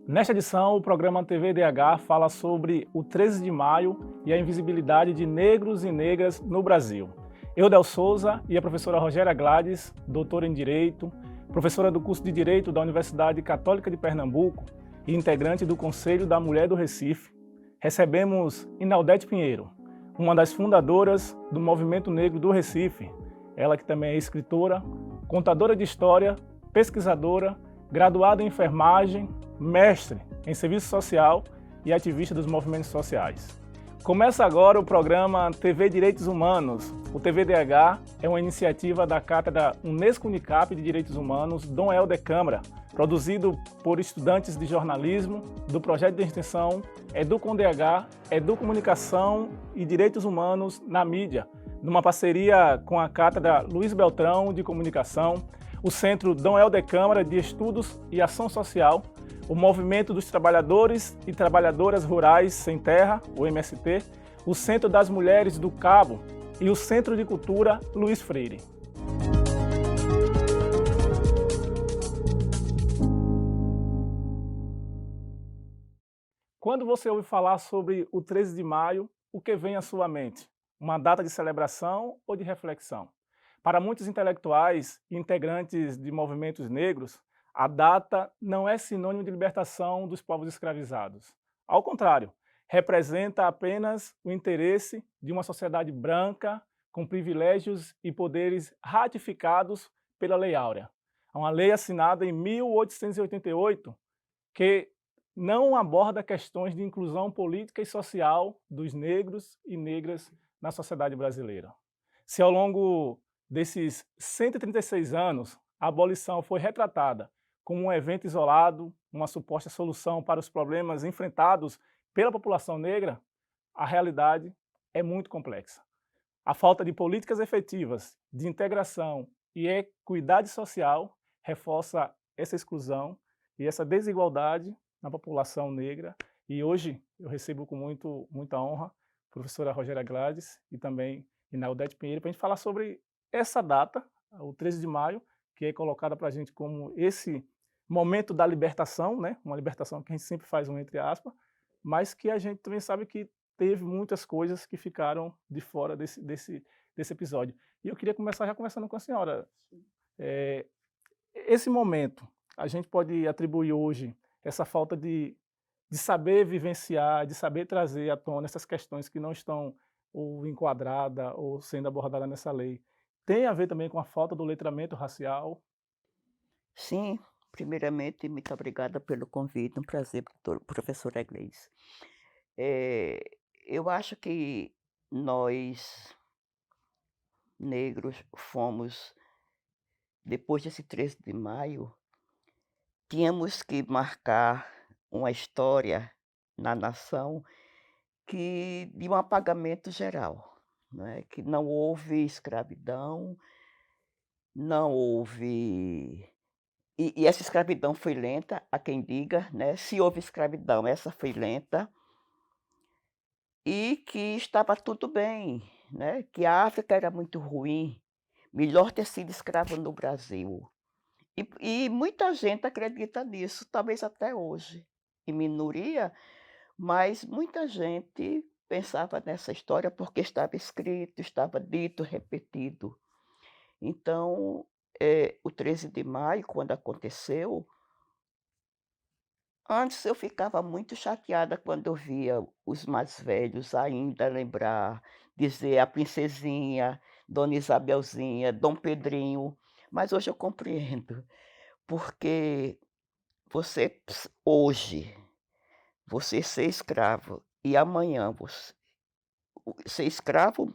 Nesta edição, o programa TVDH fala sobre o 13 de maio e a invisibilidade de negros e negras no Brasil. Eu, Del Souza, e a professora Rogéria Gladys, doutora em Direito, professora do curso de Direito da Universidade Católica de Pernambuco e integrante do Conselho da Mulher do Recife, recebemos Inaldete Pinheiro, uma das fundadoras do Movimento Negro do Recife, ela que também é escritora, contadora de história, pesquisadora, graduada em enfermagem, mestre em serviço social e ativista dos movimentos sociais. Começa agora o programa TV Direitos Humanos. O TVDH é uma iniciativa da Cátedra Unesco Unicap de Direitos Humanos Dom Helder Câmara, produzido por estudantes de jornalismo do projeto de extensão EducomDH, Educomunicação e Direitos Humanos na Mídia, numa parceria com a Cátedra Luiz Beltrão de Comunicação, o Centro Dom Helder Câmara de Estudos e Ação Social, o Movimento dos Trabalhadores e Trabalhadoras Rurais Sem Terra, o MST, o Centro das Mulheres do Cabo e o Centro de Cultura Luiz Freire. Quando você ouve falar sobre o 13 de maio, o que vem à sua mente? Uma data de celebração ou de reflexão? Para muitos intelectuais e integrantes de movimentos negros, a data não é sinônimo de libertação dos povos escravizados. Ao contrário, representa apenas o interesse de uma sociedade branca com privilégios e poderes ratificados pela Lei Áurea. Uma lei assinada em 1888 que não aborda questões de inclusão política e social dos negros e negras na sociedade brasileira. Se ao longo desses 136 anos a abolição foi retratada como um evento isolado, uma suposta solução para os problemas enfrentados pela população negra, a realidade é muito complexa. A falta de políticas efetivas de integração e equidade social reforça essa exclusão e essa desigualdade na população negra. E hoje eu recebo com muita honra a professora Rogéria Gladys e também Inaldete Pinheiro para a gente falar sobre essa data, o 13 de maio, que é colocada para a gente como esse momento da libertação, né? Uma libertação que a gente sempre faz um entre aspas, mas que a gente também sabe que teve muitas coisas que ficaram de fora desse episódio. E eu queria começar já conversando com a senhora. Esse momento, a gente pode atribuir hoje essa falta de saber vivenciar, de saber trazer à tona essas questões que não estão ou enquadradas ou sendo abordadas nessa lei. Tem a ver também com a falta do letramento racial? Sim, primeiramente, muito obrigada pelo convite, um prazer, professora Gleice. Eh, eu acho que nós, negros, fomos, depois desse 13 de maio, tínhamos que marcar uma história na nação de um apagamento geral, né, que não houve escravidão, não houve. E essa escravidão foi lenta, há quem diga, né, se houve escravidão, essa foi lenta, e que estava tudo bem, né, que a África era muito ruim, melhor ter sido escravo no Brasil. E muita gente acredita nisso, talvez até hoje, em minoria, mas muita gente pensava nessa história porque estava escrito, estava dito, repetido. Então, o 13 de maio, quando aconteceu. Antes eu ficava muito chateada quando eu via os mais velhos ainda lembrar, dizer a princesinha, Dona Isabelzinha, Dom Pedrinho, mas hoje eu compreendo, porque hoje, você ser escravo e amanhã você ser escravo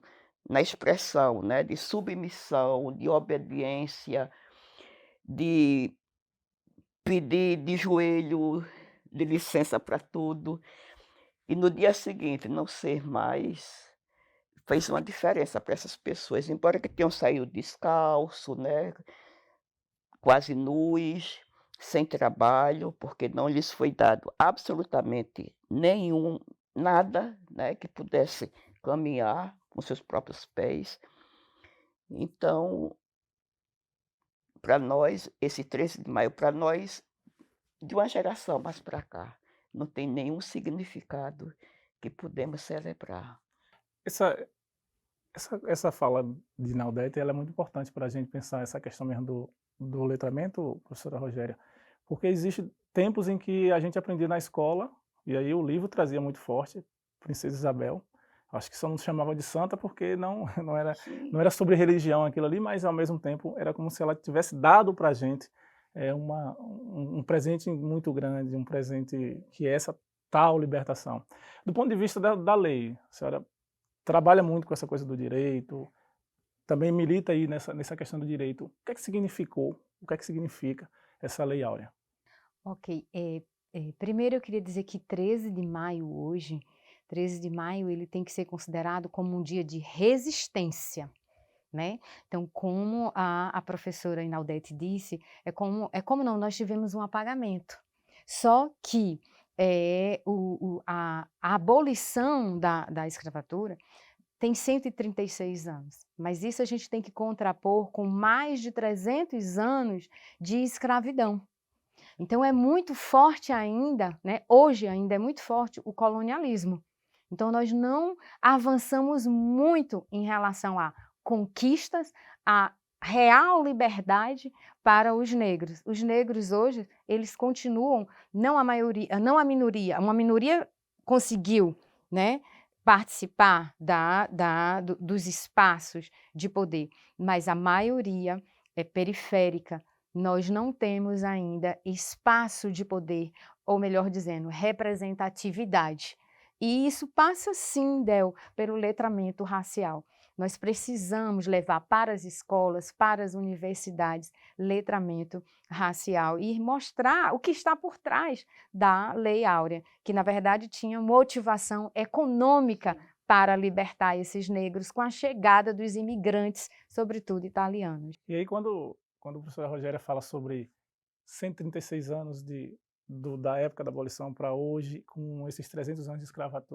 na expressão, né, de submissão, de obediência, de pedir de joelho, de licença para tudo. E no dia seguinte não ser mais, fez uma diferença para essas pessoas, embora que tenham saído descalço, né, quase nus, sem trabalho, porque não lhes foi dado absolutamente nenhum nada, né, que pudesse caminhar com seus próprios pés. Então, para nós, esse 13 de maio, para nós, de uma geração mais para cá, não tem nenhum significado que podemos celebrar. Essa essa fala de Naudete, ela é muito importante para a gente pensar essa questão mesmo do letramento, professora Rogéria, porque existe tempos em que a gente aprendia na escola, e aí o livro trazia muito forte, Princesa Isabel, acho que só não se chamava de santa porque não não Sim, era sobre religião aquilo ali, mas ao mesmo tempo era como se ela tivesse dado para a gente, um presente muito grande, um presente que é essa tal libertação. Do ponto de vista da lei, a senhora trabalha muito com essa coisa do direito, também milita aí nessa questão do direito. O que é que significou, o que é que significa essa Lei Áurea? Ok, primeiro eu queria dizer que 13 de maio hoje, 13 de maio ele tem que ser considerado como um dia de resistência, né. Então como a professora Inaldete disse, é como não, nós tivemos um apagamento. Só que, a abolição da escravatura tem 136 anos, mas isso a gente tem que contrapor com mais de 300 anos de escravidão. Então é muito forte ainda, né, hoje ainda é muito forte o colonialismo. Então nós não avançamos muito em relação a conquistas, a real liberdade para os negros. Os negros hoje, eles continuam, não a maioria, não a minoria, uma minoria conseguiu, né, participar dos espaços de poder, mas a maioria é periférica, nós não temos ainda espaço de poder, ou melhor dizendo, representatividade. E isso passa sim, Del, pelo letramento racial. Nós precisamos levar para as escolas, para as universidades, letramento racial e mostrar o que está por trás da Lei Áurea, que na verdade tinha motivação econômica para libertar esses negros com a chegada dos imigrantes, sobretudo italianos. E aí quando a professora Rogéria fala sobre 136 anos da época da abolição para hoje, com esses 300 anos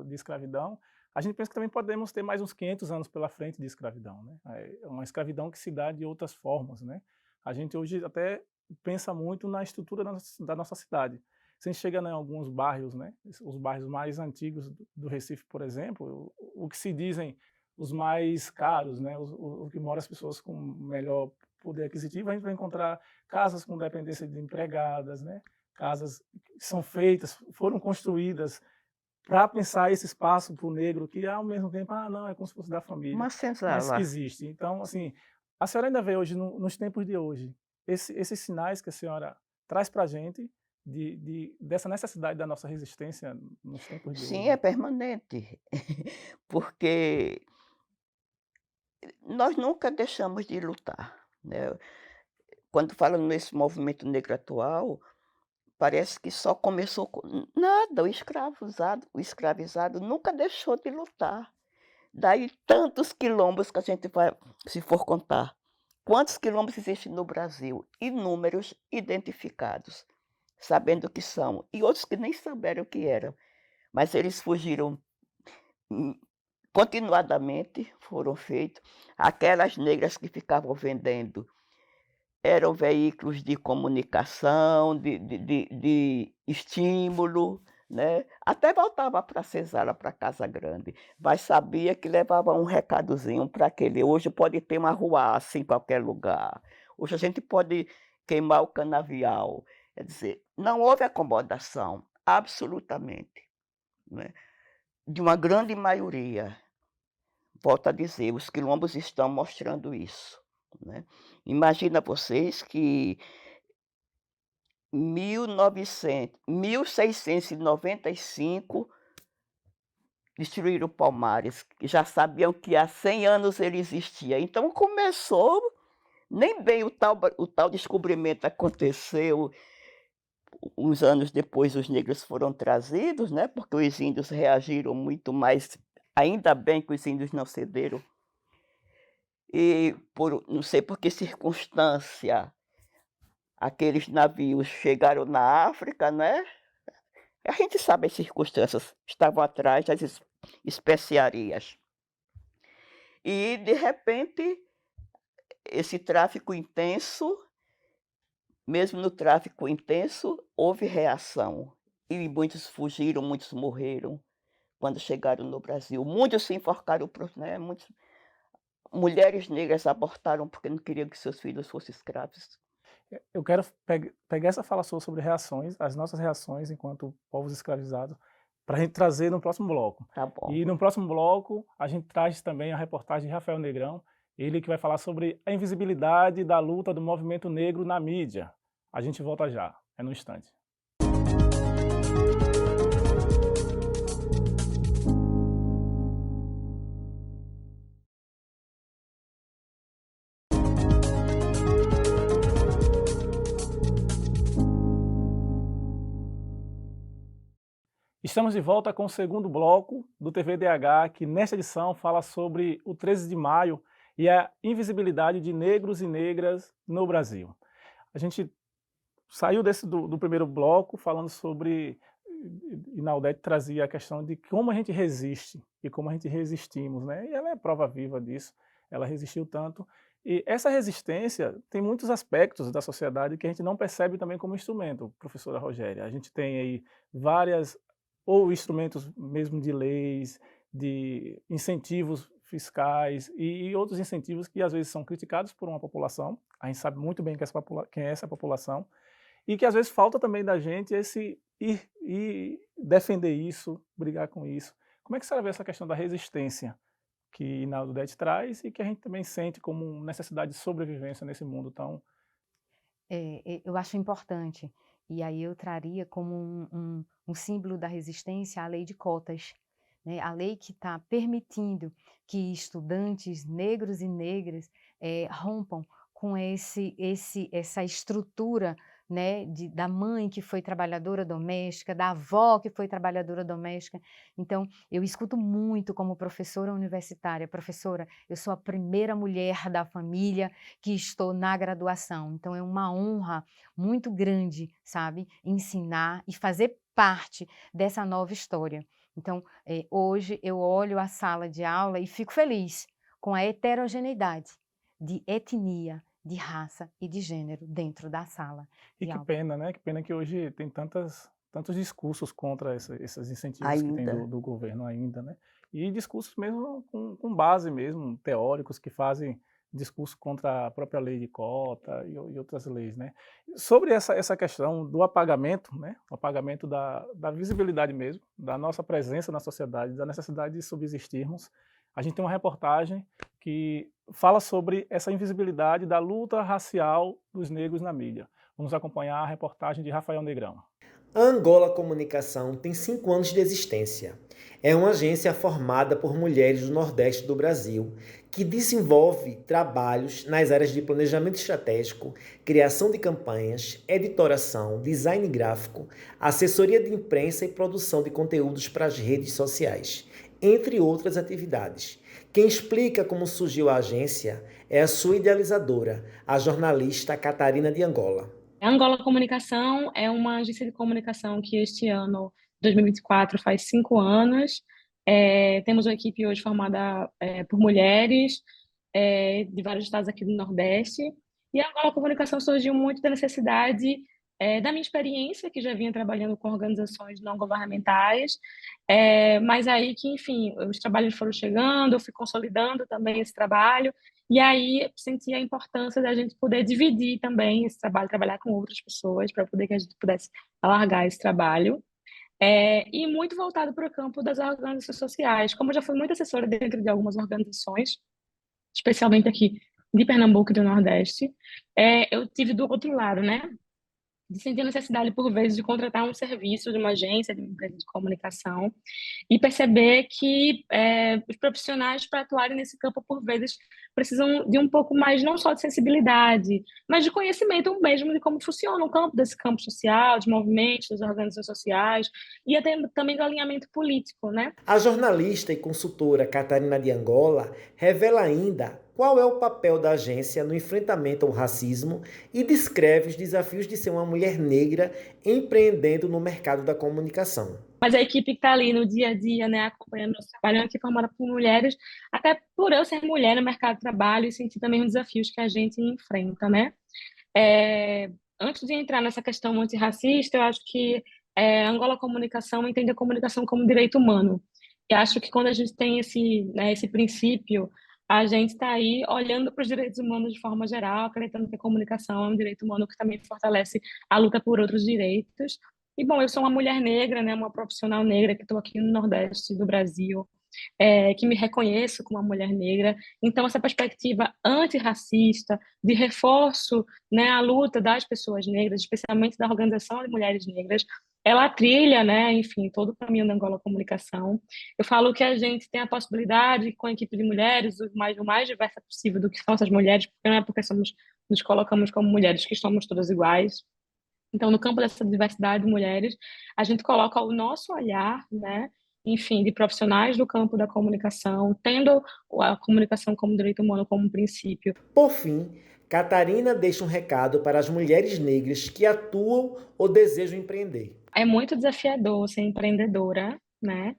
de escravidão, a gente pensa que também podemos ter mais uns 500 anos pela frente de escravidão, né? É uma escravidão que se dá de outras formas, né? A gente hoje até pensa muito na estrutura da nossa cidade. Se a gente chega em alguns bairros, né, os bairros mais antigos do Recife, por exemplo, o que se dizem os mais caros, né, o que moram as pessoas com melhor poder aquisitivo, a gente vai encontrar casas com dependência de empregadas, né, casas que são feitas, foram construídas para pensar esse espaço para o negro, que ao mesmo tempo, não, é como se fosse da família, uma mas que senzala. existe. Então, assim, a senhora ainda vê hoje, nos tempos de hoje, esses sinais que a senhora traz para a gente dessa necessidade da nossa resistência nos tempos de Sim, é hoje. permanente, porque nós nunca deixamos de lutar, né. Quando fala nesse movimento negro atual, parece que só começou com nada, o escravizado nunca deixou de lutar. Daí tantos quilombos que a gente vai se for contar. Quantos quilombos existem no Brasil? Inúmeros, identificados, sabendo o que são, e outros que nem souberam o que eram, mas eles fugiram, hum, continuadamente foram feitos. Aquelas negras que ficavam vendendo eram veículos de comunicação, de estímulo, né, até voltava para a senzala, para Casa Grande, mas sabia que levava um recadozinho para aquele hoje pode ter uma ruaça em qualquer lugar, hoje a gente pode queimar o canavial, quer dizer, não houve acomodação, absolutamente, né, de uma grande maioria. Volto a dizer, os quilombos estão mostrando isso, né. Imagina vocês que 1695 destruíram Palmares, que já sabiam que há 100 anos ele existia. Então começou, nem bem o tal descobrimento aconteceu, uns anos depois os negros foram trazidos, né, porque os índios reagiram muito mais, ainda bem que os índios não cederam, e por não sei por que circunstância, aqueles navios chegaram na África, né. A gente sabe as circunstâncias, estavam atrás das especiarias. E, de repente, esse tráfico intenso Mesmo no tráfico intenso, houve reação. E muitos fugiram, muitos morreram quando chegaram no Brasil. Muitos se enforcaram, né? Mulheres negras abortaram porque não queriam que seus filhos fossem escravos. Eu quero pegar essa fala sua sobre reações, as nossas reações enquanto povos escravizados, para a gente trazer no próximo bloco. Tá bom. E no próximo bloco, a gente traz também a reportagem de Rafael Negrão, ele que vai falar sobre a invisibilidade da luta do movimento negro na mídia. A gente volta já, é no instante. Estamos de volta com o segundo bloco do TVDH, que nesta edição fala sobre o 13 de maio e a invisibilidade de negros e negras no Brasil. A gente saiu do primeiro bloco falando sobre, e Naudete trazia a questão de como a gente resiste e como a gente resistimos, né? E ela é prova viva disso, ela resistiu tanto. E essa resistência tem muitos aspectos da sociedade que a gente não percebe também como instrumento, professora Rogéria. A gente tem aí várias ou instrumentos mesmo de leis, de incentivos fiscais e outros incentivos que às vezes são criticados por uma população, a gente sabe muito bem quem é essa população, e que às vezes falta também da gente esse ir e defender isso, brigar com isso. Como é que você vê essa questão da resistência que Naudete traz e que a gente também sente como necessidade de sobrevivência nesse mundo tão... Eu acho importante, e aí eu traria como um símbolo da resistência a lei de cotas, né? A lei que está permitindo que estudantes negros e negras rompam com essa estrutura, né, da mãe que foi trabalhadora doméstica, da avó que foi trabalhadora doméstica. Então, eu escuto muito como professora universitária, professora, eu sou a primeira mulher da família que estou na graduação, então é uma honra muito grande, sabe, ensinar e fazer parte dessa nova história. Então, hoje eu olho a sala de aula e fico feliz com a heterogeneidade de etnia, de raça e de gênero dentro da sala E de que aula. pena, né? Que pena que hoje tem tantos discursos contra esses incentivos que tem Ainda. do governo ainda, né? E discursos mesmo com base mesmo, teóricos, que fazem discurso contra a própria lei de cota e outras leis, né? Sobre essa questão do apagamento, né? O apagamento da visibilidade mesmo, da nossa presença na sociedade, da necessidade de subsistirmos, a gente tem uma reportagem que fala sobre essa invisibilidade da luta racial dos negros na mídia. Vamos acompanhar a reportagem de Rafael Negrão. A Angola Comunicação tem 5 anos de existência. É uma agência formada por mulheres do Nordeste do Brasil que desenvolve trabalhos nas áreas de planejamento estratégico, criação de campanhas, editoração, design gráfico, assessoria de imprensa e produção de conteúdos para as redes sociais, entre outras atividades. Quem explica como surgiu a agência é a sua idealizadora, a jornalista Catarina de Angola. A Angola Comunicação é uma agência de comunicação que este ano, 2024, faz 5 anos. Temos uma equipe hoje formada por mulheres de vários estados aqui do Nordeste. E a Angola Comunicação surgiu muito da necessidade da minha experiência, que já vinha trabalhando com organizações não governamentais, mas aí que, enfim, os trabalhos foram chegando, eu fui consolidando também esse trabalho, e aí senti a importância da gente poder dividir também esse trabalho, trabalhar com outras pessoas, para poder que a gente pudesse alargar esse trabalho. E muito voltado para o campo das organizações sociais. Como eu já fui muito assessora dentro de algumas organizações, especialmente aqui de Pernambuco e do Nordeste, eu tive do outro lado, né? De sentir a necessidade, por vezes, de contratar um serviço de uma agência, de uma empresa de comunicação, e perceber que os profissionais, para atuarem nesse campo, por vezes, precisam de um pouco mais, não só de sensibilidade, mas de conhecimento mesmo de como funciona o campo desse campo social, de movimentos, das organizações sociais, e até também do alinhamento político, né? A jornalista e consultora Catarina de Angola revela ainda qual é o papel da agência no enfrentamento ao racismo e descreve os desafios de ser uma mulher negra empreendendo no mercado da comunicação. Mas a equipe que está ali no dia a dia, né, acompanhando o nosso trabalho, é uma equipe formada por mulheres, até por eu ser mulher no mercado de trabalho e sentir também os desafios que a gente enfrenta, né? antes de entrar nessa questão antirracista, eu acho que Angola Comunicação entende a comunicação como direito humano. E acho que quando a gente tem esse princípio, a gente está aí olhando para os direitos humanos de forma geral, acreditando que a comunicação é um direito humano que também fortalece a luta por outros direitos. E, bom, eu sou uma mulher negra, né, uma profissional negra que estou aqui no Nordeste do Brasil, que me reconheço como uma mulher negra. Então, essa perspectiva antirracista, de reforço, né, à luta das pessoas negras, especialmente da Organização de Mulheres Negras, ela trilha, né, enfim, todo o caminho da Angola Comunicação. Eu falo que a gente tem a possibilidade, com a equipe de mulheres, o mais diversa possível do que são essas mulheres, porque não é porque nos colocamos como mulheres que somos todas iguais. Então, no campo dessa diversidade de mulheres, a gente coloca o nosso olhar, né, enfim, de profissionais do campo da comunicação, tendo a comunicação como direito humano como princípio. Por fim, Catarina deixa um recado para as mulheres negras que atuam ou desejam empreender. É muito desafiador ser empreendedora, né?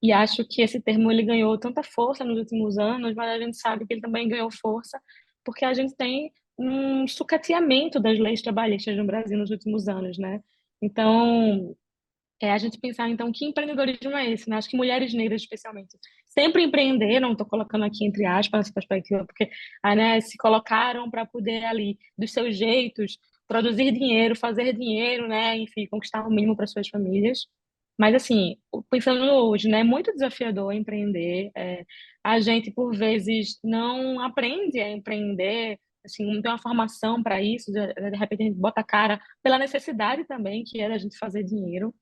E acho que esse termo ele ganhou tanta força nos últimos anos, mas a gente sabe que ele também ganhou força porque a gente tem um sucateamento das leis trabalhistas no Brasil nos últimos anos, né? Então, a gente pensar, então, que empreendedorismo é esse, né? Acho que mulheres negras, especialmente, sempre empreenderam, estou colocando aqui entre aspas essa perspectiva, porque né, se colocaram para poder ali, dos seus jeitos, produzir dinheiro, fazer dinheiro, né? Enfim, conquistar o mínimo para suas famílias. Mas, assim, pensando hoje, né? É muito desafiador empreender. A gente, por vezes, não aprende a empreender, assim, não tem uma formação para isso, de repente a gente bota a cara pela necessidade também, que é da gente fazer dinheiro.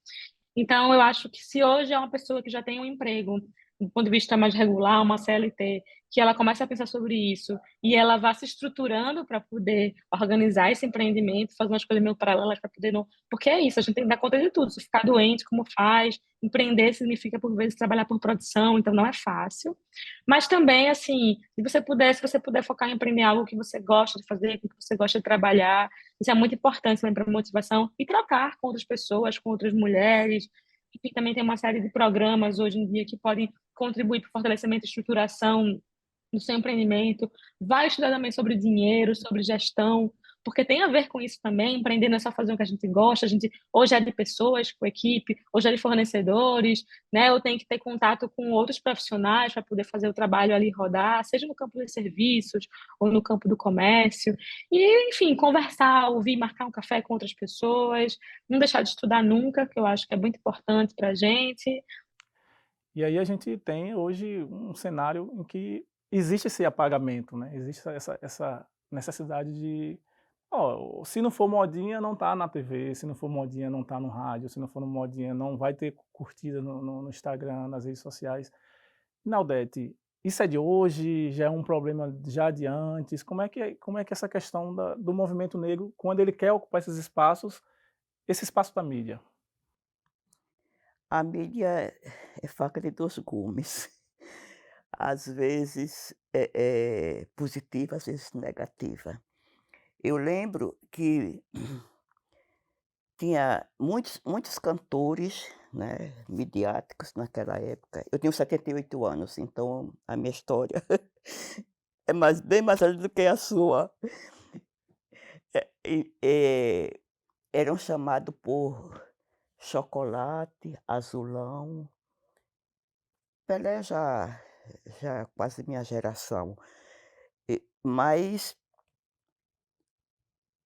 Então, eu acho que se hoje é uma pessoa que já tem um emprego, do ponto de vista mais regular, uma CLT, que ela começa a pensar sobre isso e ela vá se estruturando para poder organizar esse empreendimento, fazer umas coisas meio paralelas para poder não. Porque é isso, a gente tem que dar conta de tudo. Se ficar doente, como faz? Empreender significa, por vezes, trabalhar por produção, então não é fácil. Mas também, assim, se você puder focar em empreender algo que você gosta de fazer, que você gosta de trabalhar, isso é muito importante também para motivação e trocar com outras pessoas, com outras mulheres. E também tem uma série de programas hoje em dia que podem contribuir para o fortalecimento e estruturação do seu empreendimento. Vai estudar também sobre dinheiro, sobre gestão, porque tem a ver com isso também. Empreender não é só fazer o que a gente gosta, a gente hoje é de pessoas, com equipe, hoje é de fornecedores, né? Ou tem que ter contato com outros profissionais para poder fazer o trabalho ali rodar, seja no campo dos serviços ou no campo do comércio. E, enfim, conversar, ouvir, marcar um café com outras pessoas, não deixar de estudar nunca, que eu acho que é muito importante para a gente. E aí a gente tem hoje um cenário em que existe esse apagamento, né? Existe essa necessidade de, ó, se não for modinha, não tá na TV, se não for modinha, não tá no rádio, se não for modinha, não vai ter curtida no Instagram, nas redes sociais. Naudete, isso é de hoje, já é um problema já de antes? Como é que essa questão do movimento negro, quando ele quer ocupar esses espaços, esse espaço da mídia? A mídia é faca de dois gumes. Às vezes é positiva, às vezes negativa. Eu lembro que tinha muitos cantores, né, midiáticos naquela época. Eu tenho 78 anos, então a minha história é bem mais velha do que a sua. Eram chamados por Chocolate, Azulão. Pelé já é quase minha geração. Mas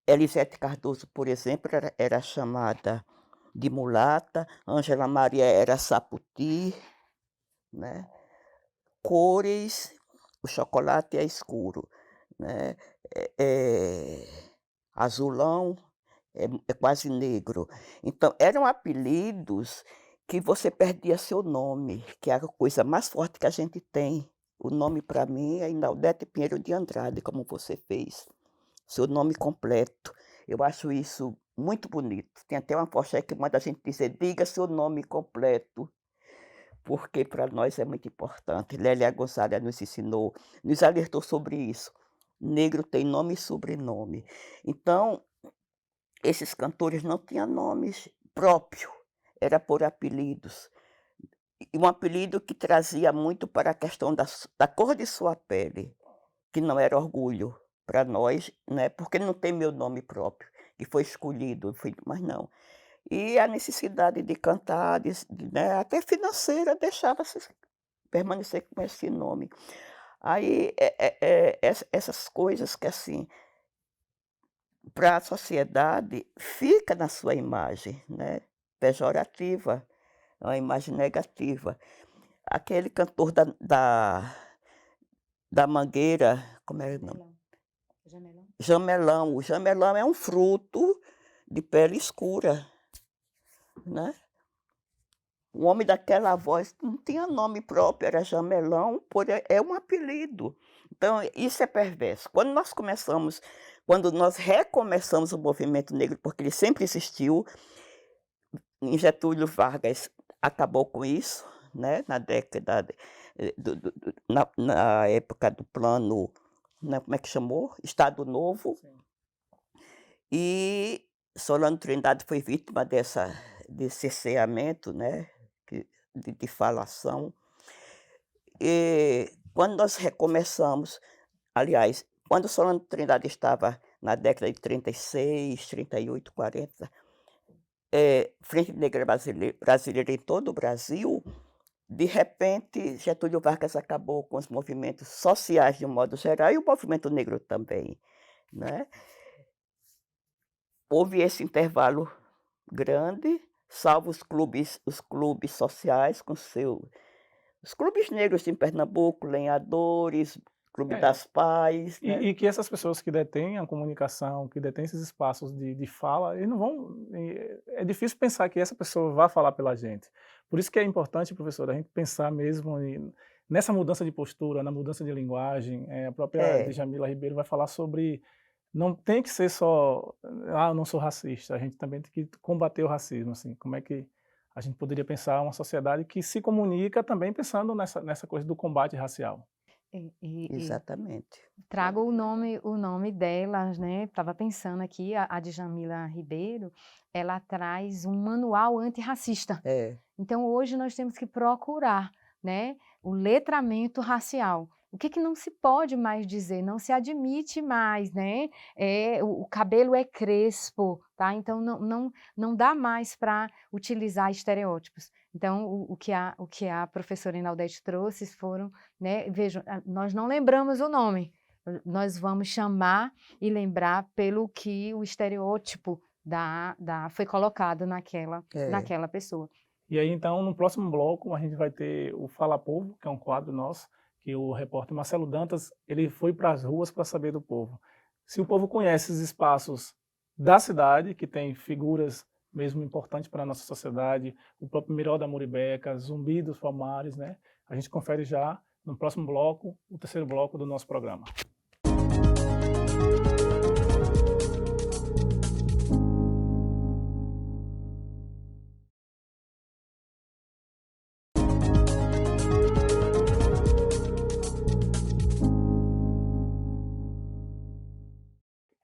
Elisete Cardoso, por exemplo, era chamada de mulata, Ângela Maria era saputi, né. Cores, o chocolate é escuro, né, azulão é quase negro. Então eram apelidos que você perdia seu nome, que é a coisa mais forte que a gente tem. O nome para mim é Inaudete Pinheiro de Andrade, como você fez. Seu nome completo. Eu acho isso muito bonito. Tem até uma pochete que manda a gente dizer: "Diga seu nome completo", porque para nós é muito importante. Lélia Gonçalves nos ensinou, nos alertou sobre isso. Negro tem nome e sobrenome. Então, esses cantores não tinham nomes próprios, era por apelidos. E um apelido que trazia muito para a questão da cor de sua pele, que não era orgulho para nós, né, porque não tem meu nome próprio. que foi escolhido, mas não. E a necessidade de cantar, né, até financeira, deixava-se permanecer com esse nome. Aí, essas coisas que, assim, para a sociedade fica na sua imagem, né, pejorativa, é uma imagem negativa. Aquele cantor da Mangueira, como é o nome? Jamelão. Jamelão. O jamelão é um fruto de pele escura, né. Um homem daquela voz não tinha nome próprio, era Jamelão, é um apelido. Então isso é perverso. Quando nós recomeçamos o movimento negro, porque ele sempre existiu, em Getúlio Vargas acabou com isso, né, na década na época do plano, né, como é que chamou? Estado Novo. Sim. E Solano Trindade foi vítima desse cerceamento, né, de falação. E quando nós recomeçamos, aliás, quando Solano Trindade estava na década de 36, 38, 40, Frente Negra Brasileira em todo o Brasil, de repente Getúlio Vargas acabou com os movimentos sociais de um modo geral e o movimento negro também, né. Houve esse intervalo grande, salvo os clubes sociais com os clubes negros em Pernambuco, Lenhadores, Clube É, das Pais, né. e que essas pessoas que detêm a comunicação, que detêm esses espaços de fala, eles não vão. É difícil pensar que essa pessoa vá falar pela gente. Por isso que é importante, professor, a gente pensar mesmo nessa mudança de postura, na mudança de linguagem. A própria É, Djamila Ribeiro vai falar sobre. Não tem que ser só, eu não sou racista, a gente também tem que combater o racismo, assim, como é que a gente poderia pensar uma sociedade que se comunica também pensando nessa coisa do combate racial. E exatamente. trago o nome delas, né, estava pensando aqui, a Djamila Ribeiro, ela traz um manual antirracista. É, Então hoje nós temos que procurar, né, o letramento racial. O que que não se pode mais dizer, não se admite mais, né, o cabelo é crespo, tá, então não dá mais para utilizar estereótipos. Então o que a professora Inaldete trouxe foram, né, vejam, nós não lembramos o nome, nós vamos chamar e lembrar pelo que o estereótipo foi colocado é. naquela pessoa. E aí, então, no próximo bloco, a gente vai ter o Fala Povo, que é um quadro nosso, que o repórter Marcelo Dantas, ele foi para as ruas para saber do povo. Se o povo conhece os espaços da cidade, que tem figuras mesmo importantes para a nossa sociedade, o próprio Miró da Muribeca, Zumbi dos Palmares, né? A gente confere já no próximo bloco, o terceiro bloco do nosso programa.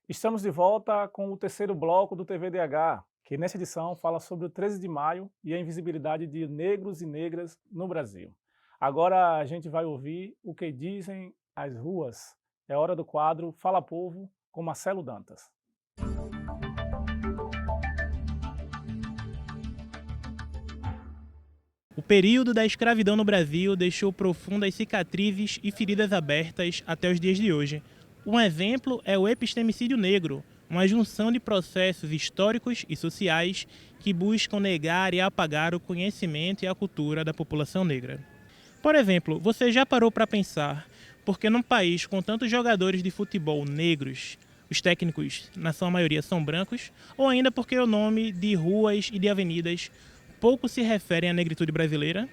Estamos de volta com o terceiro bloco do TVDH, que nessa edição fala sobre o 13 de maio e a invisibilidade de negros e negras no Brasil. Agora a gente vai ouvir o que dizem as ruas. É hora do quadro Fala Povo com Marcelo Dantas. O período da escravidão no Brasil deixou profundas cicatrizes e feridas abertas até os dias de hoje. Um exemplo é o epistemicídio negro, uma junção de processos históricos e sociais que buscam negar e apagar o conhecimento e a cultura da população negra. Por exemplo, você já parou para pensar por que num país com tantos jogadores de futebol negros, os técnicos, na sua maioria, são brancos, ou ainda porque o nome de ruas e de avenidas pouco se referem à negritude brasileira?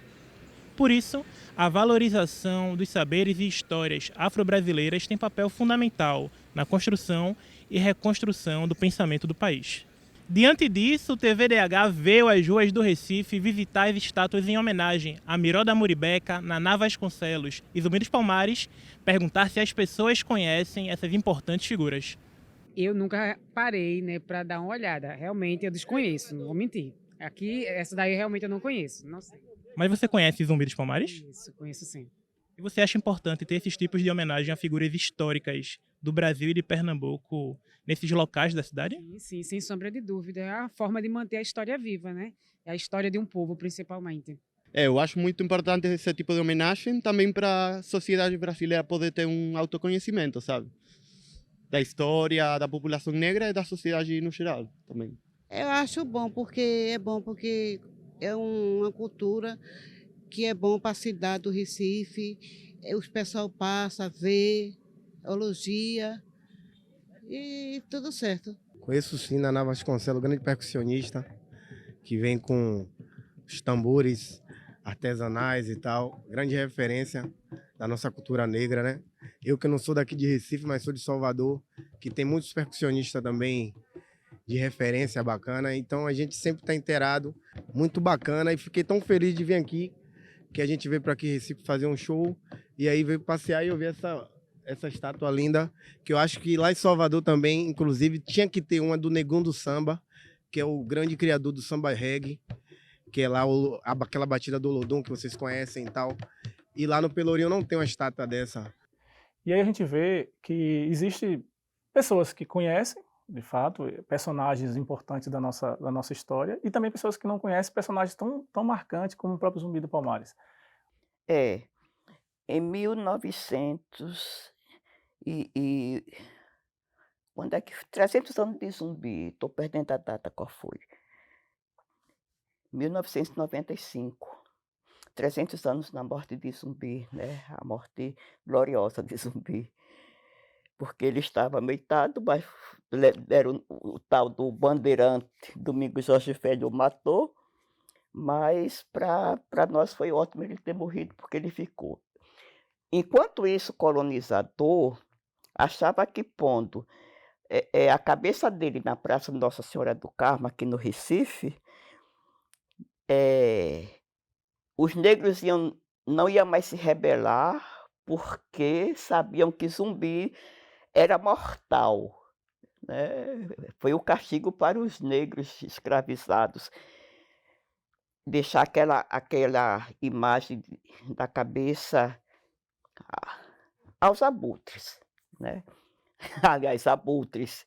Por isso, a valorização dos saberes e histórias afro-brasileiras tem papel fundamental na construção e reconstrução do pensamento do país. Diante disso, o TVDH veio às ruas do Recife visitar as estátuas em homenagem a Miró da Muribeca, Naná Vasconcelos e Zumbi dos Palmares, perguntar se as pessoas conhecem essas importantes figuras. Eu nunca parei, né, para dar uma olhada. Realmente eu desconheço, não vou mentir. Aqui, essa daí realmente eu não conheço. Não sei. Mas você conhece Zumbi dos Palmares? Conheço sim. E você acha importante ter esses tipos de homenagem a figuras históricas do Brasil e de Pernambuco nesses locais da cidade? Sim, sim, sem sombra de dúvida. É a forma de manter a história viva, né? É a história de um povo, principalmente. Eu acho muito importante esse tipo de homenagem também para a sociedade brasileira poder ter um autoconhecimento, sabe? Da história, da população negra e da sociedade no geral também. Eu acho bom porque é uma cultura que é bom para a cidade do Recife. Os pessoal passa, vê, elogia e tudo certo. Conheço sim Naná Vasconcelos, grande percussionista, que vem com os tambores artesanais e tal, grande referência da nossa cultura negra, né? Eu que não sou daqui de Recife, mas sou de Salvador, que tem muitos percussionistas também de referência bacana, então a gente sempre está inteirado, muito bacana, e fiquei tão feliz de vir aqui, que a gente veio para aqui em Recife fazer um show, e aí veio passear e eu vi essa estátua linda, que eu acho que lá em Salvador também, inclusive, tinha que ter uma do Negão do Samba, que é o grande criador do samba reggae, que é lá aquela batida do Olodum que vocês conhecem e tal. E lá no Pelourinho não tem uma estátua dessa. E aí a gente vê que existe pessoas que conhecem, de fato, personagens importantes da nossa história, e também pessoas que não conhecem personagens tão marcantes como o próprio Zumbi dos Palmares. Em 1900 quando é que 300 anos de Zumbi, estou perdendo a data, qual foi? 1995. 300 anos na morte de Zumbi, né? A morte gloriosa de Zumbi. Porque ele estava meitado, mas deram o tal do bandeirante, Domingos Jorge Velho, o matou, mas para nós foi ótimo ele ter morrido, porque ele ficou. Enquanto isso, o colonizador achava que pondo a cabeça dele na Praça Nossa Senhora do Carmo, aqui no Recife, os negros não iam mais se rebelar, porque sabiam que Zumbi era mortal, né? Foi o castigo para os negros escravizados. Deixar aquela imagem da cabeça aos abutres, né? Aliás, abutres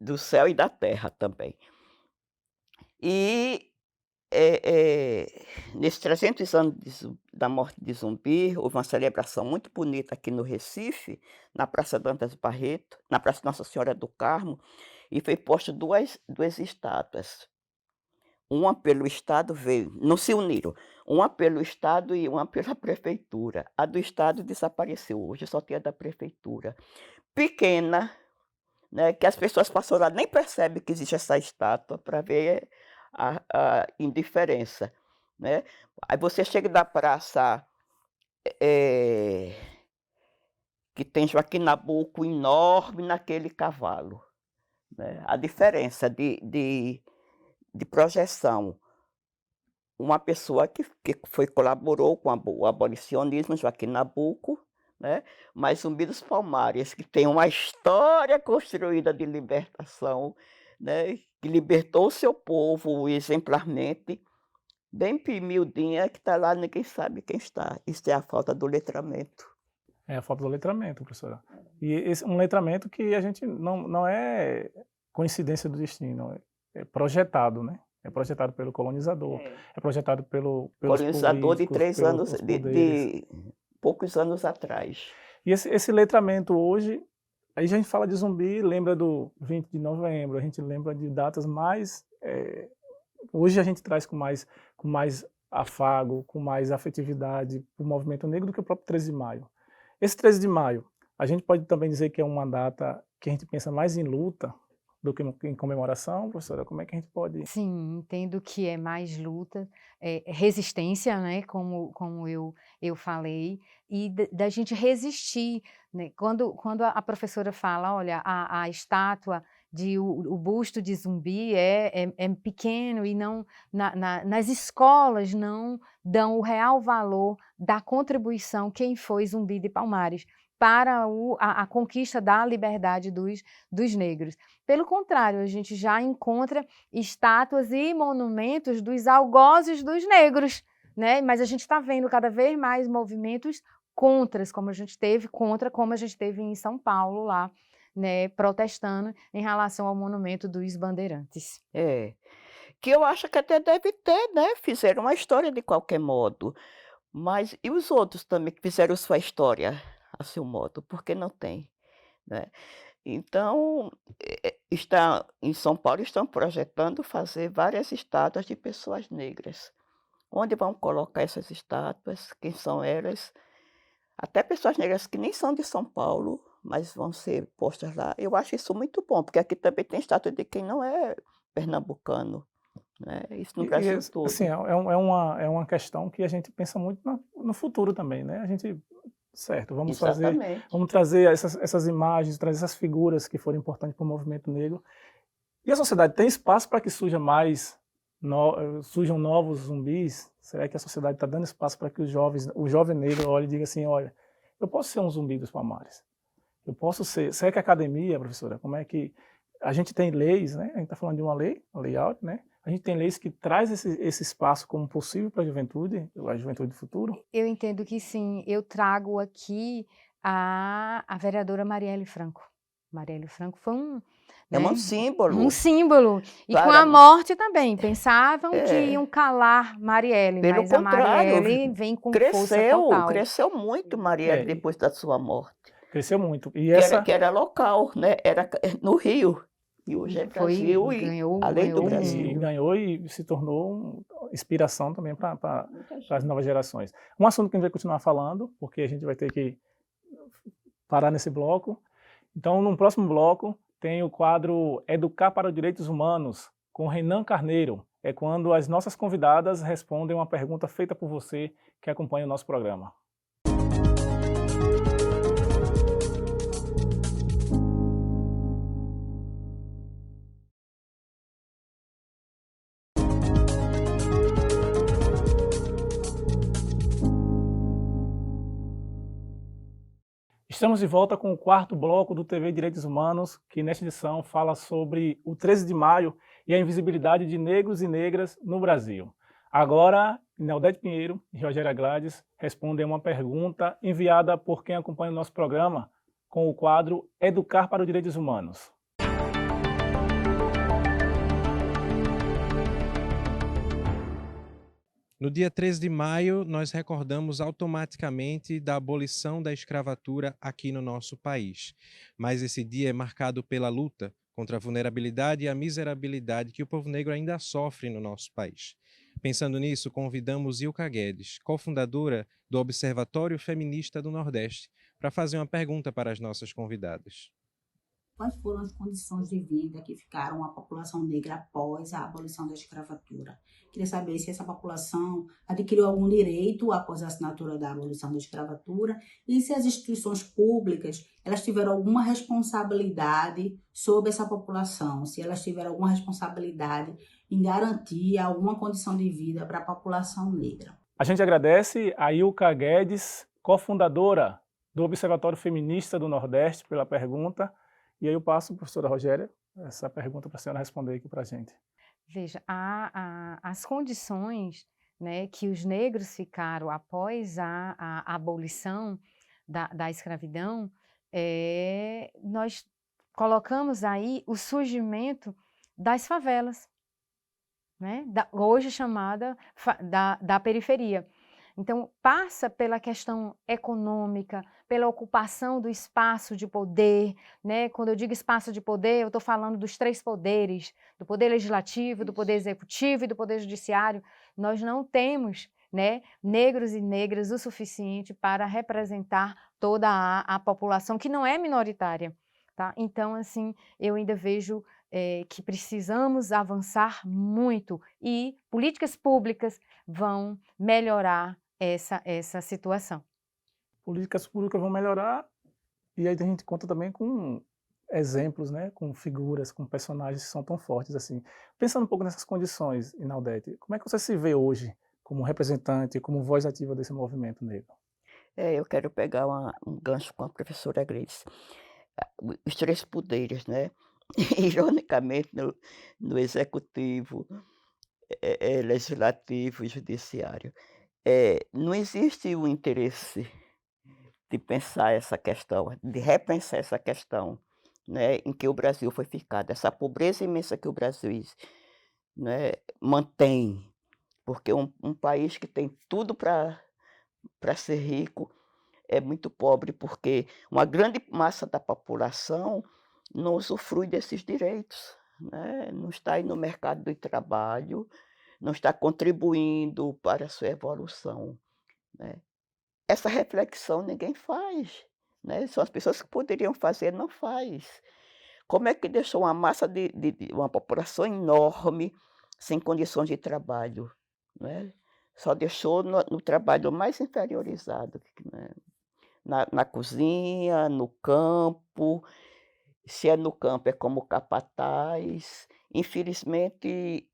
do céu e da terra também. E nesses 300 anos da morte de Zumbi, houve uma celebração muito bonita aqui no Recife, na Praça Dantas Barreto, na Praça Nossa Senhora do Carmo, e foi posto duas estátuas. Uma pelo Estado veio, não se uniram, uma pelo Estado e uma pela Prefeitura. A do Estado desapareceu hoje, só tem a da Prefeitura. Pequena, né, que as pessoas passam lá, nem percebem que existe essa estátua, para ver a indiferença, né? Aí você chega da praça que tem Joaquim Nabuco enorme naquele cavalo, né? A diferença de projeção. Uma pessoa que colaborou com o abolicionismo, Joaquim Nabuco, né? Mas Zumbi dos Palmares, que tem uma história construída de libertação, né? Que libertou o seu povo exemplarmente, bem miudinha, que está lá, ninguém sabe quem está. Isso é a falta do letramento. É a falta do letramento, professora. E um letramento que a gente não é coincidência do destino, é projetado, né? É projetado pelo colonizador, é projetado pelos colonizador de políticos, de poucos anos atrás. E esse letramento hoje, aí a gente fala de Zumbi, lembra do 20 de novembro, a gente lembra de datas mais... hoje a gente traz com mais afago, com mais afetividade o movimento negro do que o próprio 13 de maio. Esse 13 de maio, a gente pode também dizer que é uma data que a gente pensa mais em luta do que em comemoração, professora? Como é que a gente pode... Sim, entendo que é mais luta, resistência, né, como eu falei, e da gente resistir, né? Quando a professora fala, olha, a estátua, o busto de Zumbi é pequeno e não nas escolas não dão o real valor da contribuição quem foi Zumbi de Palmares para a conquista da liberdade dos negros. Pelo contrário, a gente já encontra estátuas e monumentos dos algozes dos negros, né? Mas a gente está vendo cada vez mais movimentos contras, como a gente teve, como a gente teve em São Paulo lá, né, protestando em relação ao monumento dos bandeirantes. É. Que eu acho que até deve ter, né? Fizeram uma história de qualquer modo. Mas e os outros também que fizeram sua história a seu modo? Por que não tem, né? Então, está em São Paulo estão projetando fazer várias estátuas de pessoas negras. Onde vão colocar essas estátuas? Quem são elas? Até pessoas negras que nem são de São Paulo, mas vão ser postas lá. Eu acho isso muito bom, porque aqui também tem estátua de quem não é pernambucano, né? Isso no Brasil todo. Assim, é uma questão que a gente pensa muito no futuro também, né? A gente, certo, vamos trazer essas imagens, trazer essas figuras que foram importantes para o movimento negro. E a sociedade tem espaço para que surjam novos zumbis? Será que a sociedade está dando espaço para que o jovem negro olhe e diga assim, olha, eu posso ser um zumbi dos Palmares? Eu posso ser... Será que a academia, professora, como é que... A gente tem leis, né? A gente está falando de uma lei áurea, né? A gente tem leis que traz esse espaço como possível para a juventude do futuro? Eu entendo que sim. Eu trago aqui a vereadora Marielle Franco. Marielle Franco foi É um símbolo. Um símbolo. E com a morte também. Pensavam que iam calar Marielle, Pelo mas a contrário, Marielle vem com força total. Cresceu muito Marielle depois da sua morte. Cresceu muito. E que era local, né? Era no Rio. E hoje é Brasil e além do Brasil. E ganhou e se tornou inspiração também para as novas gerações. Um assunto que a gente vai continuar falando, porque a gente vai ter que parar nesse bloco. Então, no próximo bloco, tem o quadro Educar para os Direitos Humanos, com Renan Carneiro. É quando as nossas convidadas respondem uma pergunta feita por você que acompanha o nosso programa. Estamos de volta com o quarto bloco do TV Direitos Humanos, que nesta edição fala sobre o 13 de maio e a invisibilidade de negros e negras no Brasil. Agora, Neldete Pinheiro e Rogéria Gladys respondem uma pergunta enviada por quem acompanha o nosso programa com o quadro Educar para os Direitos Humanos. No dia 13 de maio, nós recordamos automaticamente da abolição da escravatura aqui no nosso país. Mas esse dia é marcado pela luta contra a vulnerabilidade e a miserabilidade que o povo negro ainda sofre no nosso país. Pensando nisso, convidamos Ilka Guedes, cofundadora do Observatório Feminista do Nordeste, para fazer uma pergunta para as nossas convidadas. Quais foram as condições de vida que ficaram a população negra após a abolição da escravatura? Queria saber se essa população adquiriu algum direito após a assinatura da abolição da escravatura e se as instituições públicas elas tiveram alguma responsabilidade sobre essa população, se elas tiveram alguma responsabilidade em garantir alguma condição de vida para a população negra. A gente agradece a Ilka Guedes, cofundadora do Observatório Feminista do Nordeste, pela pergunta. E aí eu passo, professora Rogéria, essa pergunta para a senhora responder aqui para a gente. Veja, as condições, né, que os negros ficaram após a abolição da escravidão, nós colocamos aí o surgimento das favelas, né, hoje chamada da periferia. Então, passa pela questão econômica, pela ocupação do espaço de poder, né? Quando eu digo espaço de poder, eu estou falando dos 3 poderes, do poder legislativo, do poder executivo e do poder judiciário. Nós não temos, né, negros e negras o suficiente para representar toda a população, que não é minoritária, tá? Então, assim, eu ainda vejo que precisamos avançar muito e políticas públicas vão melhorar essa situação. Políticas públicas vão melhorar e aí a gente conta também com exemplos, né, com figuras, com personagens que são tão fortes assim. Pensando um pouco nessas condições, Inaldete, como é que você se vê hoje como representante, como voz ativa desse movimento negro? Eu quero pegar um gancho com a professora Gleice. Os 3 poderes, né? Ironicamente, no executivo, legislativo e judiciário, não existe o interesse de pensar essa questão, de repensar essa questão, né, em que o Brasil foi ficado, essa pobreza imensa que o Brasil, né, mantém, porque um país que tem tudo para ser rico é muito pobre, porque uma grande massa da população não usufrui desses direitos, né, não está aí no mercado do trabalho, não está contribuindo para a sua evolução, né. Essa reflexão ninguém faz, né, são as pessoas que poderiam fazer, não faz. Como é que deixou uma massa de uma população enorme sem condições de trabalho, né? Só deixou no trabalho mais inferiorizado, né, na cozinha, no campo, se é no campo é como capataz, infelizmente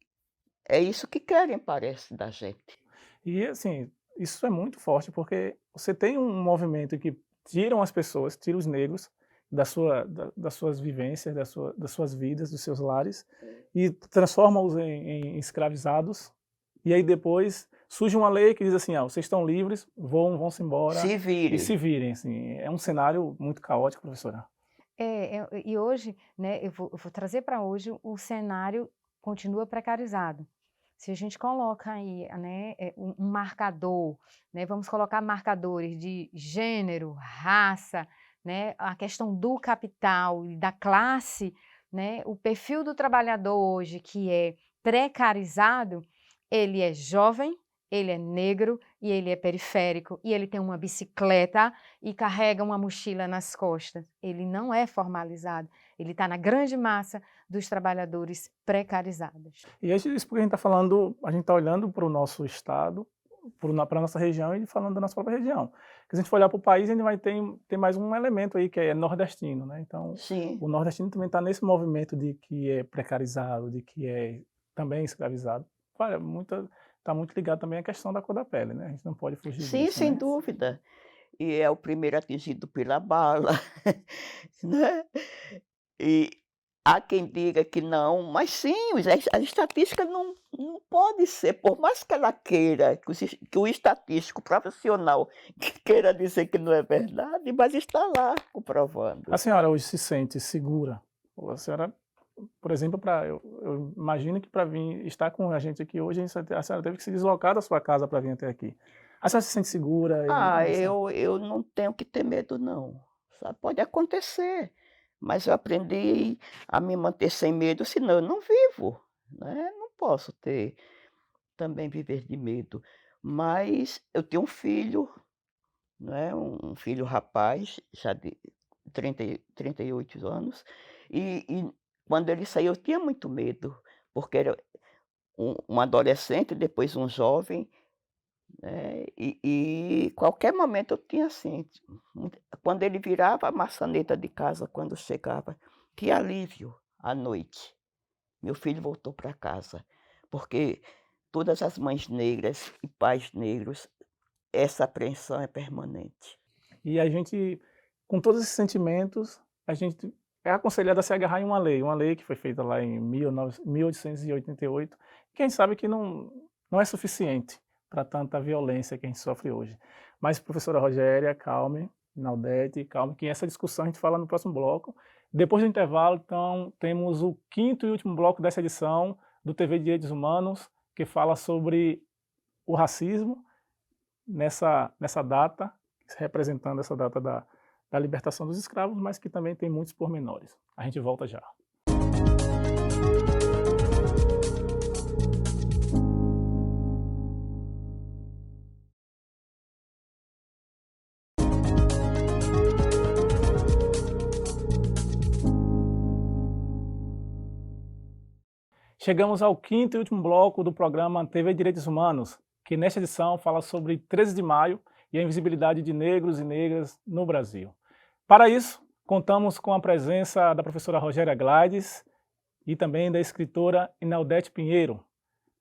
é isso que querem, parece, da gente. E assim, isso é muito forte, porque você tem um movimento que tiram as pessoas, tira os negros das suas vivências, das suas vidas, dos seus lares, e transforma-os em escravizados, e aí depois surge uma lei que diz assim: vocês estão livres, vão-se embora Se e virem. se virem. Assim, é um cenário muito caótico, professora. E hoje, né, eu vou trazer para hoje, o cenário continua precarizado. Se a gente coloca aí, né, um marcador, né, vamos colocar marcadores de gênero, raça, né, a questão do capital e da classe, né, o perfil do trabalhador hoje que é precarizado, ele é jovem, ele é negro e ele é periférico, e ele tem uma bicicleta e carrega uma mochila nas costas. Ele não é formalizado, ele está na grande massa dos trabalhadores precarizados. E isso porque a gente está falando, a gente está olhando para o nosso estado, para a nossa região e falando da nossa própria região. Porque se a gente for olhar para o país, a gente vai ter mais um elemento aí que é nordestino, né? Então, Sim. o nordestino também está nesse movimento de que é precarizado, de que é também escravizado. Olha, está muito ligado também à questão da cor da pele, né? A gente não pode fugir Sim, disso, sem né? dúvida. E é o primeiro atingido pela bala, né. E há quem diga que não, mas sim, a estatística não pode ser, por mais que ela queira, que o estatístico profissional queira dizer que não é verdade, mas está lá comprovando. A senhora hoje se sente segura? Ou a senhora, por exemplo, eu imagino que para vir estar com a gente aqui hoje, a senhora teve que se deslocar da sua casa para vir até aqui. A senhora se sente segura? Eu não tenho que ter medo não, sabe, pode acontecer, mas eu aprendi a me manter sem medo, senão eu não vivo, né, não posso também viver de medo. Mas eu tenho um filho, né, um filho rapaz, já de 38 anos, e quando ele saiu eu tinha muito medo, porque era um adolescente, depois um jovem, né, e qualquer momento eu tinha assim, quando ele virava a maçaneta de casa, quando chegava, que alívio à noite, meu filho voltou para casa, porque todas as mães negras e pais negros, essa apreensão é permanente. E a gente, com todos esses sentimentos, a gente é aconselhado a se agarrar em uma lei que foi feita lá em 1888, que a gente sabe que não é suficiente para tanta violência que a gente sofre hoje. Mas, professora Rogéria, calme, Naldete, calme, que essa discussão a gente fala no próximo bloco. Depois do intervalo, então, temos o 5º e último bloco dessa edição do TV Direitos Humanos, que fala sobre o racismo nessa data, representando essa data da libertação dos escravos, mas que também tem muitos pormenores. A gente volta já. Chegamos ao 5º e último bloco do programa TV Direitos Humanos, que nesta edição fala sobre 13 de maio e a invisibilidade de negros e negras no Brasil. Para isso, contamos com a presença da professora Rogéria Gleides e também da escritora Inaldete Pinheiro,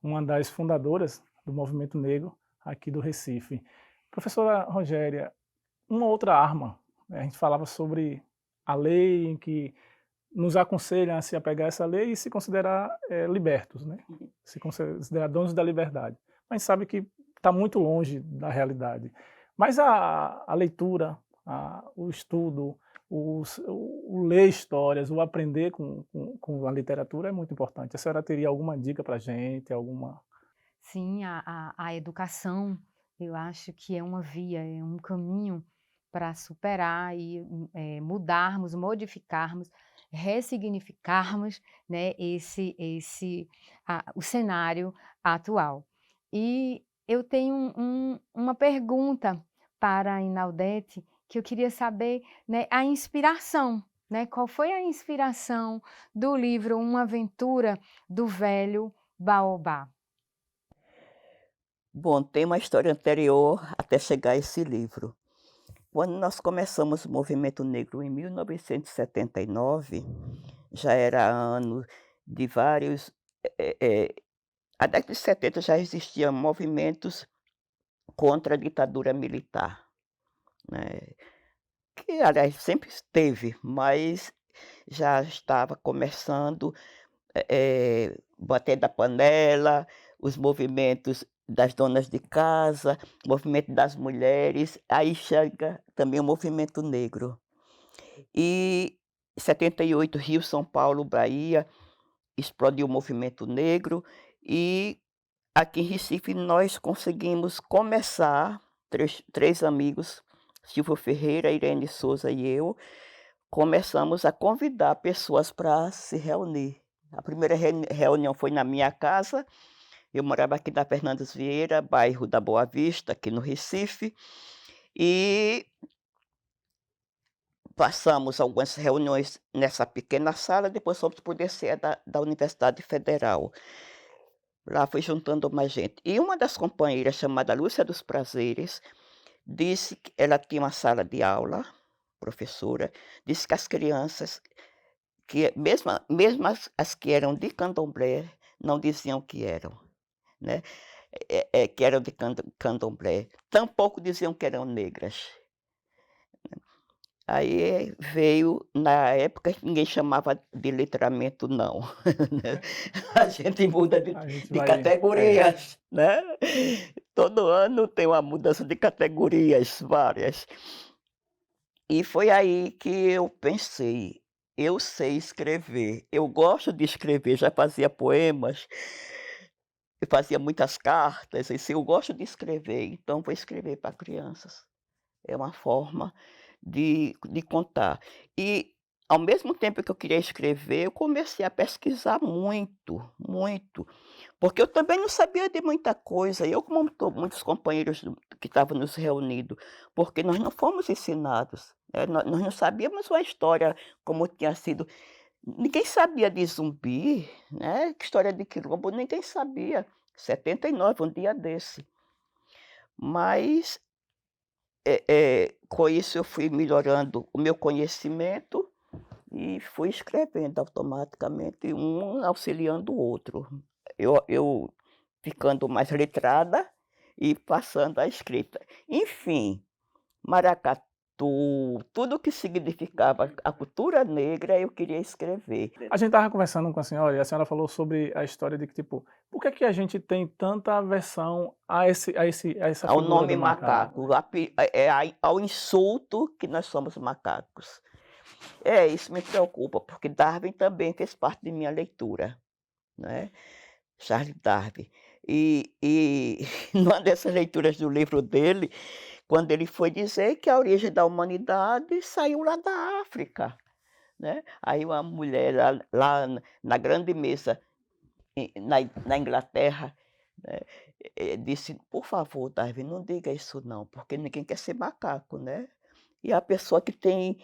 uma das fundadoras do movimento negro aqui do Recife. Professora Rogéria, uma outra arma, né? A gente falava sobre a lei em que nos aconselham a se apegar a essa lei e se considerar libertos, né? Se considerar donos da liberdade. Mas a gente sabe que está muito longe da realidade. Mas a leitura, o estudo, o ler histórias, o aprender com a literatura é muito importante. A senhora teria alguma dica para a gente, alguma... Sim, a educação, eu acho que é uma via, é um caminho para superar e mudarmos, modificarmos, ressignificarmos, né, o cenário atual. E eu tenho uma pergunta para a Inaudete, que eu queria saber, né, a inspiração, né? Qual foi a inspiração do livro Uma Aventura do Velho Baobá? Bom, tem uma história anterior até chegar a esse livro. Quando nós começamos o movimento negro em 1979, já era ano de vários. A década de 70 já existiam movimentos contra a ditadura militar, né? Que, aliás, sempre esteve, mas já estava começando bater da panela, os movimentos das donas de casa, o movimento das mulheres, aí chega também o movimento negro. E em 78, Rio, São Paulo, Bahia, explodiu o movimento negro e aqui em Recife nós conseguimos começar, três amigos, Silvio Ferreira, Irene Souza e eu, começamos a convidar pessoas para se reunir. A primeira reunião foi na minha casa. Eu morava aqui na Fernandes Vieira, bairro da Boa Vista, aqui no Recife, e passamos algumas reuniões nessa pequena sala, depois fomos para o DCE da Universidade Federal. Lá foi juntando mais gente. E uma das companheiras, chamada Lúcia dos Prazeres, disse que ela tinha uma sala de aula, professora, disse que as crianças, que mesmo as que eram de candomblé, não diziam que eram, né? Que eram de candomblé, tampouco diziam que eram negras. Aí veio, na época, ninguém chamava de letramento, não. Né? A gente muda de categorias, né? Todo ano tem uma mudança de categorias, várias. E foi aí que eu pensei, eu sei escrever, eu gosto de escrever, já fazia poemas, eu fazia muitas cartas, assim, eu gosto de escrever, então vou escrever para crianças. É uma forma de contar. E, ao mesmo tempo que eu queria escrever, eu comecei a pesquisar muito, muito, porque eu também não sabia de muita coisa, eu como muitos companheiros que estavam nos reunidos, porque nós não fomos ensinados, né? Nós não sabíamos uma história como tinha sido. Ninguém sabia de Zumbi, né? Que história de Quilombo, ninguém sabia. 79, um dia desse. Mas com isso eu fui melhorando o meu conhecimento e fui escrevendo automaticamente, um auxiliando o outro. Eu ficando mais letrada e passando a escrita. Enfim, maracatu, tudo que significava a cultura negra, eu queria escrever. A gente estava conversando com a senhora e a senhora falou sobre a história de que, tipo, por que a gente tem tanta aversão a essa Ao figura nome do macaco? ao insulto que nós somos macacos. Isso me preocupa, porque Darwin também fez parte de minha leitura, né? Charles Darwin. E numa dessas leituras do livro dele, quando ele foi dizer que a origem da humanidade saiu lá da África, né? Aí uma mulher lá na grande mesa na Inglaterra, né, disse, por favor, Darwin, não diga isso não, porque ninguém quer ser macaco, né? E a pessoa que tem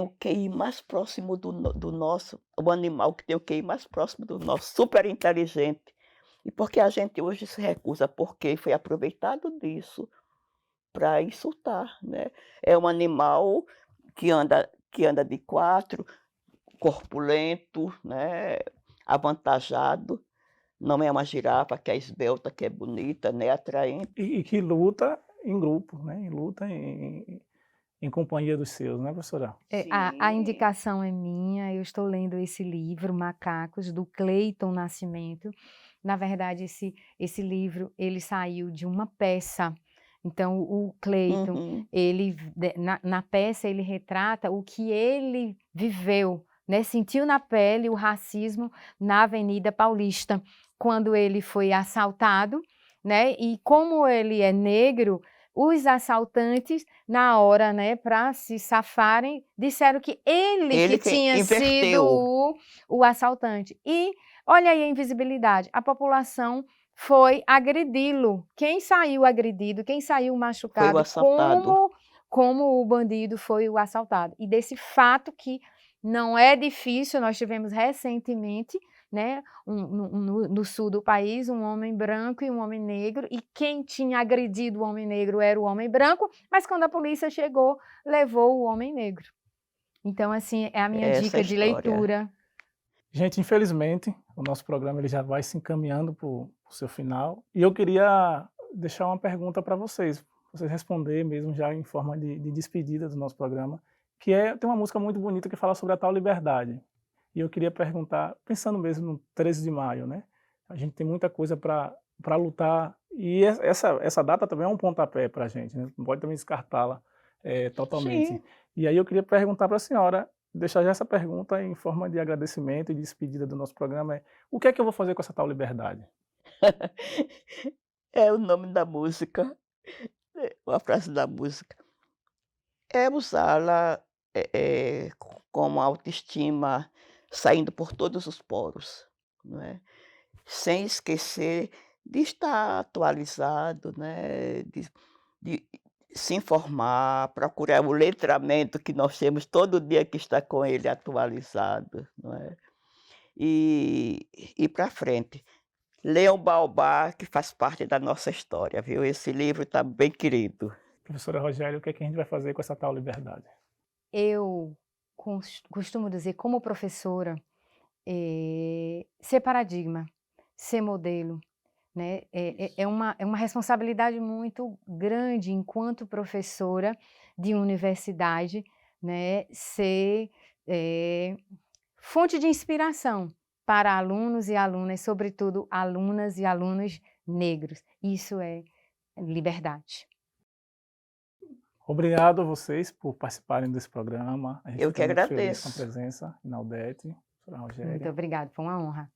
o QI mais próximo do nosso, o animal que tem o QI mais próximo do nosso, super inteligente. E porque a gente hoje se recusa, porque foi aproveitado disso para insultar, né? É um animal que anda de quatro, corpulento, né? Avantajado. Não é uma girafa que é esbelta, que é bonita, né? Atraente. E que luta em grupo, né? Luta em companhia dos seus, né, professora? A indicação é minha, eu estou lendo esse livro, Macacos, do Cleiton Nascimento. Na verdade, esse livro ele saiu de uma peça Então, o Cleiton, Uhum. ele, na peça, ele retrata o que ele viveu, né? Sentiu na pele o racismo na Avenida Paulista, quando ele foi assaltado, né? E como ele é negro, os assaltantes, na hora, né, para se safarem, disseram que ele que Ele que tinha sido inverteu. o assaltante. E olha aí a invisibilidade, a população foi agredi-lo. Quem saiu agredido, quem saiu Foi o machucado, assaltado. como o bandido foi o assaltado. E desse fato que não é difícil, nós tivemos recentemente, né, no sul do país, um homem branco e um homem negro, e quem tinha agredido o homem negro era o homem branco, mas quando a polícia chegou, levou o homem negro. Então, assim, é a minha Essa é a dica de história. leitura. Gente, infelizmente, o nosso programa ele já vai se encaminhando para o seu final. E eu queria deixar uma pergunta para vocês responder mesmo já em forma de despedida do nosso programa, que tem uma música muito bonita que fala sobre a tal liberdade. E eu queria perguntar, pensando mesmo no 13 de maio, né? A gente tem muita coisa para lutar, e essa data também é um pontapé para a gente, né? Não pode também descartá-la totalmente. Sim. E aí eu queria perguntar para a senhora, deixar já essa pergunta em forma de agradecimento e de despedida do nosso programa, o que é que eu vou fazer com essa tal liberdade? É o nome da música, a frase da música. É usá-la, com autoestima saindo por todos os poros, não é? Sem esquecer de estar atualizado, né, de se informar, procurar o letramento que nós temos todo dia que está com ele atualizado, não é? E ir para frente. Leia o Baobá, que faz parte da nossa história, viu? Esse livro está bem querido. Professora Rogéria, o que é que a gente vai fazer com essa tal liberdade? Eu costumo dizer, como professora, ser paradigma, ser modelo, né? É uma responsabilidade muito grande enquanto professora de universidade, né? Ser fonte de inspiração para alunos e alunas, sobretudo alunas e alunos negros. Isso é liberdade. Obrigado a vocês por participarem desse programa. A gente Eu fica que muito feliz com a agradeço. presença, Inaldete, professora Muito Rogéria. obrigada, foi uma honra.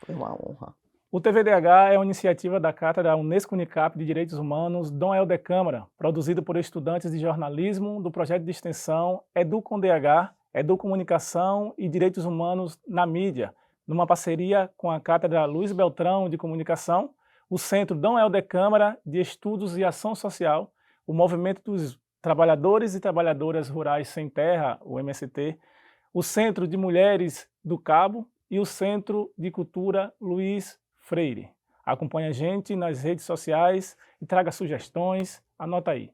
Foi uma honra. O TVDH é uma iniciativa da Cátedra Unesco Unicap de Direitos Humanos Dom Helder Câmara, produzido por estudantes de jornalismo do projeto de extensão EduComDH, Educomunicação e Direitos Humanos na Mídia, numa parceria com a Cátedra Luiz Beltrão de Comunicação, o Centro Dom Helder Câmara de Estudos e Ação Social, o Movimento dos Trabalhadores e Trabalhadoras Rurais Sem Terra, o MST, o Centro de Mulheres do Cabo e o Centro de Cultura Luiz Freire. Acompanhe a gente nas redes sociais e traga sugestões, anota aí,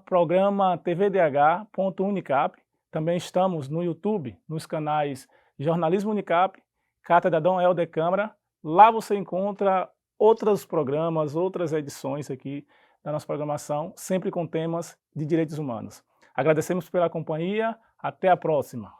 @programa tvdh.unicap. Também estamos no YouTube, nos canais Jornalismo Unicap, Cátedra Dom Helder Câmara. Lá você encontra outros programas, outras edições aqui da nossa programação, sempre com temas de direitos humanos. Agradecemos pela companhia, até a próxima.